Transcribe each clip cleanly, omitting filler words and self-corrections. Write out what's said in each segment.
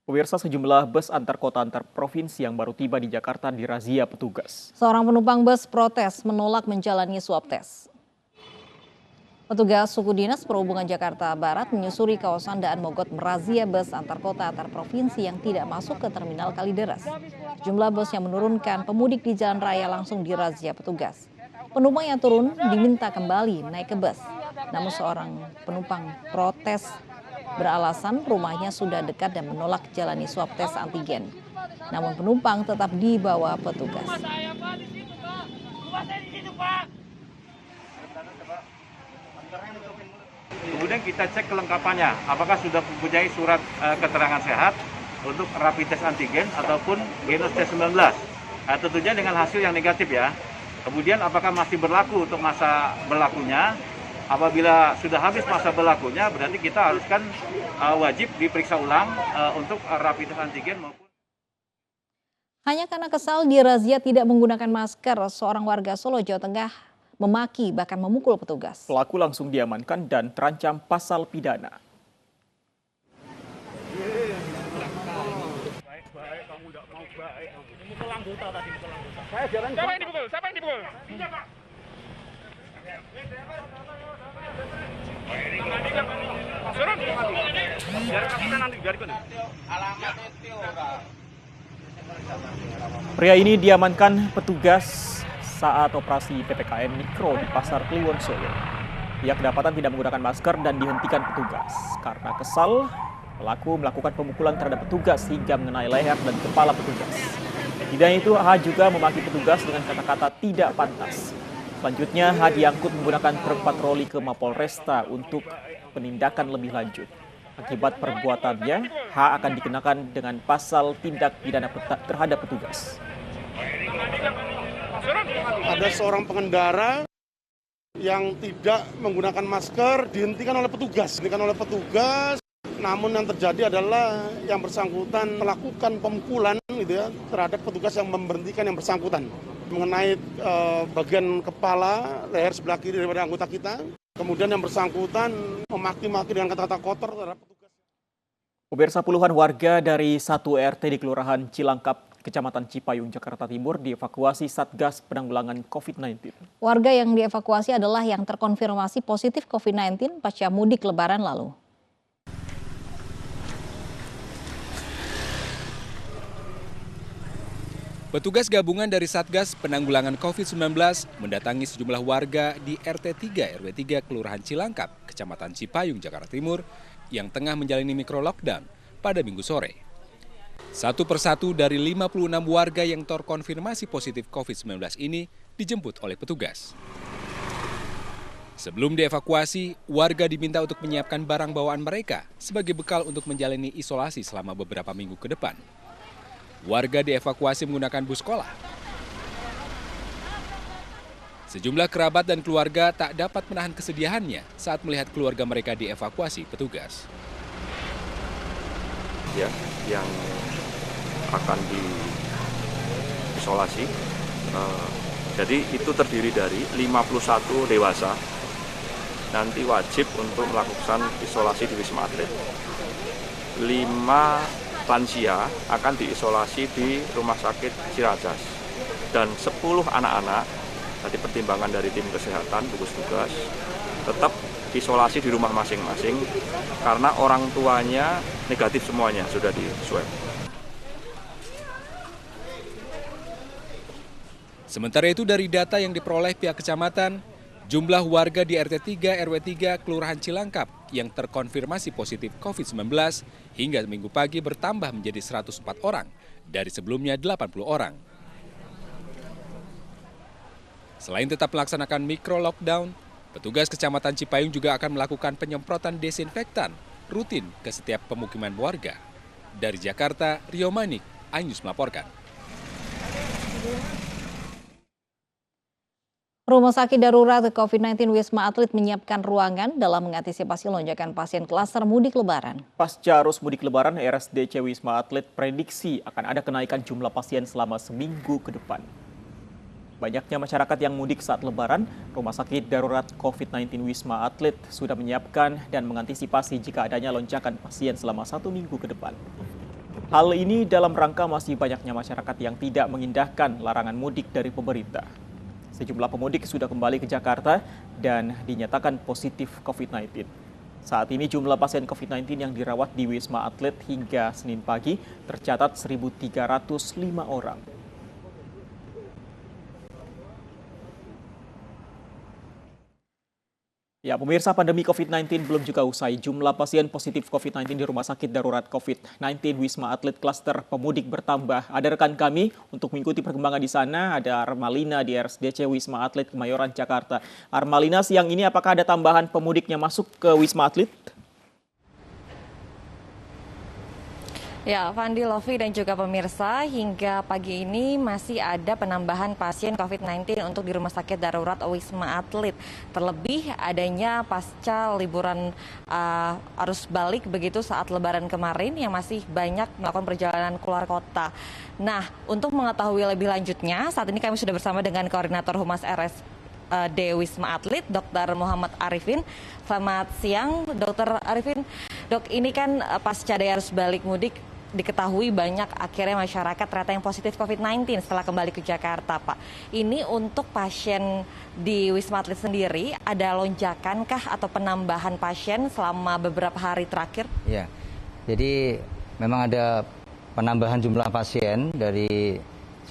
Pemirsa, sejumlah bus antar kota antar provinsi yang baru tiba di Jakarta dirazia petugas. Seorang penumpang bus protes menolak menjalani swab tes. Petugas suku dinas perhubungan Jakarta Barat menyusuri kawasan Daan Mogot merazia bus antar kota antar provinsi yang tidak masuk ke terminal Kalideres. Jumlah bus yang menurunkan pemudik di jalan raya langsung dirazia petugas. Penumpang yang turun diminta kembali naik ke bus. Namun seorang penumpang protes beralasan rumahnya sudah dekat dan menolak jalani swab tes antigen. Namun penumpang tetap dibawa petugas. Kemudian kita cek kelengkapannya, apakah sudah mempunyai surat keterangan sehat untuk rapid test antigen ataupun genus T19. Tentunya dengan hasil yang negatif ya. Kemudian apakah masih berlaku untuk masa berlakunya. Apabila sudah habis masa berlakunya, berarti kita haruskan wajib diperiksa ulang untuk rapid test antigen maupun. Hanya karena kesal dirazia tidak menggunakan masker, seorang warga Solo, Jawa Tengah memaki bahkan memukul petugas. Pelaku langsung diamankan dan terancam pasal pidana. Siapa yang dipukul? Siapa yang dipukul? Turun. Biar kita nanti biar ikut. Pria ini diamankan petugas saat operasi PPKM Mikro di Pasar Kliwon, Solo. Ia kedapatan tidak menggunakan masker dan dihentikan petugas. Karena kesal, pelaku melakukan pemukulan terhadap petugas hingga mengenai leher dan kepala petugas. Tidak hanya itu, H juga memaki petugas dengan kata-kata tidak pantas. Selanjutnya, H diangkut menggunakan truk patroli ke Mapolresta untuk penindakan lebih lanjut. Akibat perbuatannya, H akan dikenakan dengan pasal tindak pidana terhadap petugas. Ada seorang pengendara yang tidak menggunakan masker dihentikan oleh petugas. Namun yang terjadi adalah yang bersangkutan melakukan pemukulan gitu ya terhadap petugas yang memberhentikan yang bersangkutan mengenai bagian kepala, leher sebelah kiri daripada anggota kita. Kemudian yang bersangkutan memaki-maki dengan kata-kata kotor terhadap petugas. Pemirsa, puluhan warga dari satu RT di Kelurahan Cilangkap, Kecamatan Cipayung, Jakarta Timur dievakuasi Satgas Penanggulangan COVID-19. Warga yang dievakuasi adalah yang terkonfirmasi positif COVID-19 pasca mudik Lebaran lalu. Petugas gabungan dari Satgas Penanggulangan COVID-19 mendatangi sejumlah warga di RT 3 RW 3 Kelurahan Cilangkap, Kecamatan Cipayung, Jakarta Timur yang tengah menjalani mikro-lockdown pada Minggu sore. Satu persatu dari 56 warga yang terkonfirmasi positif COVID-19 ini dijemput oleh petugas. Sebelum dievakuasi, warga diminta untuk menyiapkan barang bawaan mereka sebagai bekal untuk menjalani isolasi selama beberapa minggu ke depan. Warga dievakuasi menggunakan bus sekolah. Sejumlah kerabat dan keluarga tak dapat menahan kesedihannya saat melihat keluarga mereka dievakuasi petugas. Ya, yang akan diisolasi. Jadi itu terdiri dari 51 dewasa. Nanti wajib untuk melakukan isolasi di Wisma Atlet. 5 lansia akan diisolasi di Rumah Sakit Ciracas. Dan 10 anak-anak, tadi pertimbangan dari tim kesehatan, gugus tugas, tetap isolasi di rumah masing-masing karena orang tuanya negatif semuanya, sudah di swab. Sementara itu dari data yang diperoleh pihak kecamatan, jumlah warga di RT 3 RW 3 Kelurahan Cilangkap yang terkonfirmasi positif COVID-19 hingga Minggu pagi bertambah menjadi 104 orang dari sebelumnya 80 orang. Selain tetap melaksanakan mikro-lockdown, petugas Kecamatan Cipayung juga akan melakukan penyemprotan desinfektan rutin ke setiap pemukiman warga. Dari Jakarta, Rio Manik, iNews melaporkan. Rumah Sakit Darurat COVID-19 Wisma Atlet menyiapkan ruangan dalam mengantisipasi lonjakan pasien klaster mudik Lebaran. Pasca arus mudik Lebaran, RSDC Wisma Atlet prediksi akan ada kenaikan jumlah pasien selama seminggu ke depan. Banyaknya masyarakat yang mudik saat Lebaran, Rumah Sakit Darurat COVID-19 Wisma Atlet sudah menyiapkan dan mengantisipasi jika adanya lonjakan pasien selama 1 minggu ke depan. Hal ini dalam rangka masih banyaknya masyarakat yang tidak mengindahkan larangan mudik dari pemerintah. Sejumlah pemudik sudah kembali ke Jakarta dan dinyatakan positif COVID-19. Saat ini jumlah pasien COVID-19 yang dirawat di Wisma Atlet hingga Senin pagi tercatat 1.305 orang. Ya, pemirsa, pandemi COVID-19 belum juga usai. Jumlah pasien positif COVID-19 di Rumah Sakit Darurat COVID-19 Wisma Atlet Klaster Pemudik bertambah. Ada rekan kami untuk mengikuti perkembangan di sana. Ada Armalina di RSDC Wisma Atlet Kemayoran, Jakarta. Armalina, siang ini apakah ada tambahan pemudik yang masuk ke Wisma Atlet? Ya, Fandi, Lofi, dan juga pemirsa, hingga pagi ini masih ada penambahan pasien COVID-19 untuk di Rumah Sakit Darurat Wisma Atlet. Terlebih adanya pasca liburan arus balik begitu saat Lebaran kemarin yang masih banyak melakukan perjalanan keluar kota. Nah, untuk mengetahui lebih lanjutnya, saat ini kami sudah bersama dengan Koordinator Humas RSD Wisma Atlet, Dr. Muhammad Arifin. Selamat siang, Dr. Arifin. Dok, ini kan pasca dari arus balik mudik, diketahui banyak akhirnya masyarakat ternyata yang positif COVID-19 setelah kembali ke Jakarta, Pak. Ini untuk pasien di Wisma Atlet sendiri, ada lonjakankah atau penambahan pasien selama beberapa hari terakhir? Ya, jadi memang ada penambahan jumlah pasien dari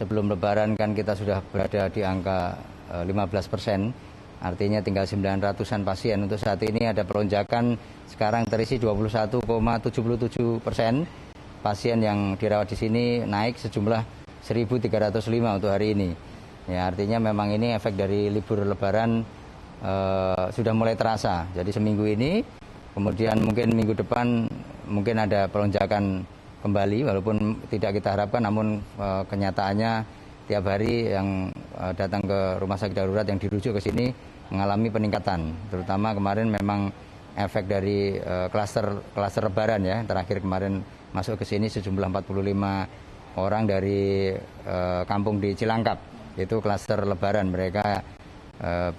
sebelum Lebaran kan kita sudah berada di angka 15%, artinya tinggal 900-an pasien. Untuk saat ini ada pelonjakan, sekarang terisi 21,77%. Pasien yang dirawat di sini naik sejumlah 1.305 untuk hari ini. Ya, artinya memang ini efek dari libur Lebaran sudah mulai terasa. Jadi seminggu ini, kemudian mungkin minggu depan mungkin ada pelonjakan kembali, walaupun tidak kita harapkan, namun kenyataannya tiap hari yang datang ke rumah sakit darurat yang dirujuk ke sini mengalami peningkatan. Terutama kemarin memang efek dari klaster Lebaran ya, terakhir kemarin masuk ke sini sejumlah 45 orang dari kampung di Cilangkap, itu klaster Lebaran. Mereka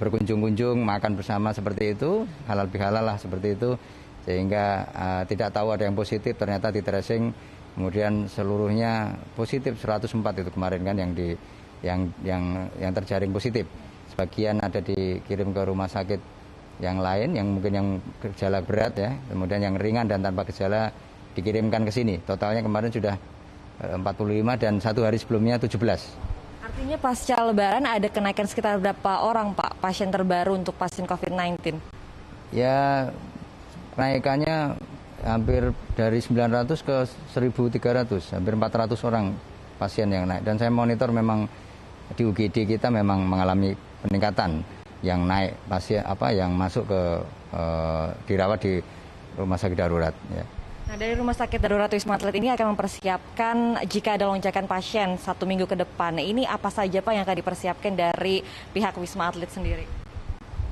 berkunjung-kunjung, makan bersama seperti itu, halal bihalal lah seperti itu, sehingga tidak tahu ada yang positif, ternyata di tracing, kemudian seluruhnya positif 104 itu kemarin kan yang terjaring positif. Sebagian ada dikirim ke rumah sakit yang lain, yang mungkin yang gejala berat ya, kemudian yang ringan dan tanpa gejala dikirimkan ke sini. Totalnya kemarin sudah 45 dan satu hari sebelumnya 17. Artinya pasca Lebaran ada kenaikan sekitar berapa orang, Pak, pasien terbaru untuk pasien COVID-19? Ya, kenaikannya hampir dari 900 ke 1.300, hampir 400 orang pasien yang naik. Dan saya monitor memang di UGD kita memang mengalami peningkatan yang naik pasien yang masuk ke dirawat di rumah sakit darurat ya. Nah, dari Rumah Sakit Darurat Wisma Atlet ini akan mempersiapkan jika ada lonjakan pasien 1 minggu ke depan. Ini apa saja, Pak, yang akan dipersiapkan dari pihak Wisma Atlet sendiri?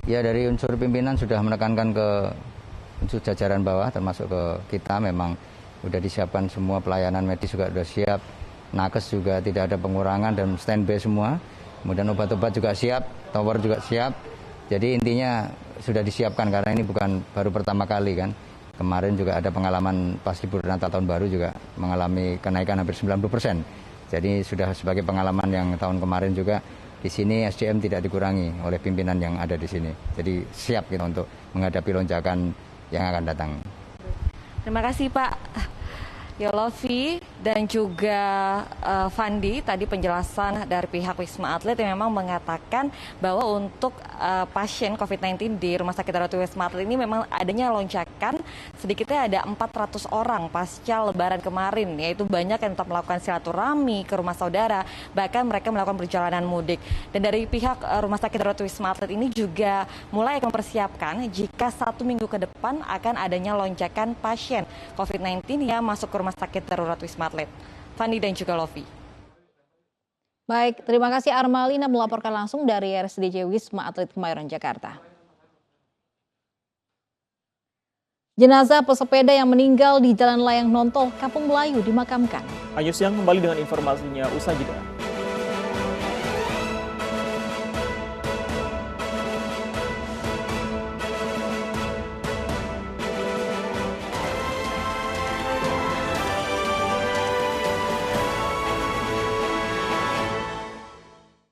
Ya, dari unsur pimpinan sudah menekankan ke unsur jajaran bawah, termasuk ke kita, memang sudah disiapkan semua, pelayanan medis juga sudah siap, nakes juga tidak ada pengurangan dan standby semua. Kemudian obat-obat juga siap, tower juga siap. Jadi intinya sudah disiapkan karena ini bukan baru pertama kali kan. Kemarin juga ada pengalaman pas libur Natal tahun baru juga mengalami kenaikan hampir 90%. Jadi sudah sebagai pengalaman yang tahun kemarin juga di sini SDM tidak dikurangi oleh pimpinan yang ada di sini. Jadi siap kita untuk menghadapi lonjakan yang akan datang. Terima kasih, Pak Yolovi dan juga Fandi, tadi penjelasan dari pihak Wisma Atlet yang memang mengatakan bahwa untuk pasien COVID-19 di Rumah Sakit Darurat Wisma Atlet ini memang adanya lonjakan, sedikitnya ada 400 orang pasca Lebaran kemarin, yaitu banyak yang tetap melakukan silaturahmi ke rumah saudara, bahkan mereka melakukan perjalanan mudik. Dan dari pihak Rumah Sakit Darurat Wisma Atlet ini juga mulai mempersiapkan jika 1 minggu ke depan akan adanya lonjakan pasien COVID-19 yang masuk ke Rumah Sakit Darurat Wisma Atlet. Fandi dan juga Lofi. Baik, terima kasih Armalina melaporkan langsung dari RSDC Wisma Atlet Kemayoran, Jakarta. Jenazah pesepeda yang meninggal di Jalan Layang Nontol, Kampung Melayu dimakamkan. Ayu Siang kembali dengan informasinya usai jeda.